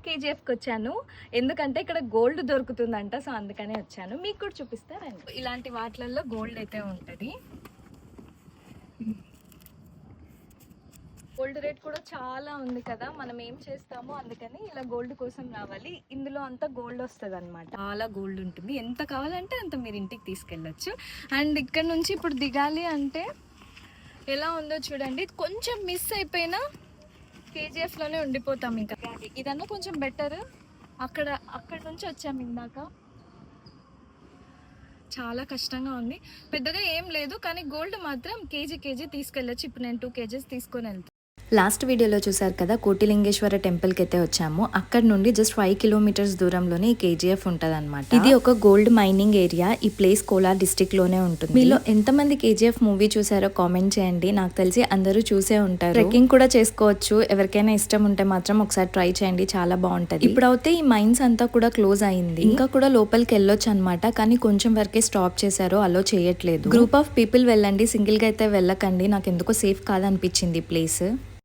కేజీఎఫ్కి వచ్చాను. ఎందుకంటే ఇక్కడ గోల్డ్ దొరుకుతుందంట, సో అందుకనే వచ్చాను. మీకు కూడా చూపిస్తారండి. ఇలాంటి వాటిలలో గోల్డ్ అయితే ఉంటుంది. గోల్డ్ రేట్ కూడా చాలా ఉంది కదా, మనం ఏం చేస్తామో అందుకని ఇలా గోల్డ్ కోసం రావాలి. ఇందులో అంతా గోల్డ్ వస్తుంది అనమాట. చాలా గోల్డ్ ఉంటుంది, ఎంత కావాలంటే అంత మీరు ఇంటికి తీసుకెళ్ళచ్చు. అండ్ ఇక్కడ నుంచి ఇప్పుడు దిగాలి అంటే ఎలా ఉందో చూడండి. కొంచెం మిస్ అయిపోయినా కేజీఎఫ్లోనే ఉండిపోతాం. ఇంకా ఇదన్నా కొంచెం బెటర్. అక్కడ నుంచి వచ్చాము ఇందాక, చాలా కష్టంగా ఉంది. పెద్దగా ఏం లేదు, కానీ గోల్డ్ మాత్రం కేజీ తీసుకెళ్ళచ్చు. ఇప్పుడు నేను 2 kgs తీసుకొని వెళ్తాను. లాస్ట్ వీడియోలో చూసారు కదా, కోటిలింగేశ్వర టెంపుల్కి అయితే వచ్చాము. అక్కడ నుండి జస్ట్ 5 kilometers దూరంలోనే ఈ కేజీఎఫ్ ఉంటుంది అనమాట. ఇది ఒక గోల్డ్ మైనింగ్ ఏరియా. ఈ ప్లేస్ కోలార్ డిస్ట్రిక్ట్ లోనే ఉంటుంది. మీలో ఎంతమంది కేజీఎఫ్ మూవీ చూసారో కామెంట్ చేయండి. నాకు తెలిసి అందరూ చూసే ఉంటారు. ట్రెక్కింగ్ కూడా చేసుకోవచ్చు. ఎవరికైనా ఇష్టం ఉంటే మాత్రం ఒకసారి ట్రై చేయండి, చాలా బాగుంటది. ఇప్పుడైతే ఈ మైన్స్ అంతా కూడా క్లోజ్ అయింది. ఇంకా కూడా లోపలికి వెళ్ళొచ్చు అనమాట, కానీ కొంచెం వరకే స్టాప్ చేశారు, అలో చేయట్లేదు. గ్రూప్ ఆఫ్ పీపుల్ వెళ్ళండి, సింగిల్ గా అయితే వెళ్ళకండి. నాకు ఎందుకో సేఫ్ కాదనిపించింది ఈ ప్లేస్.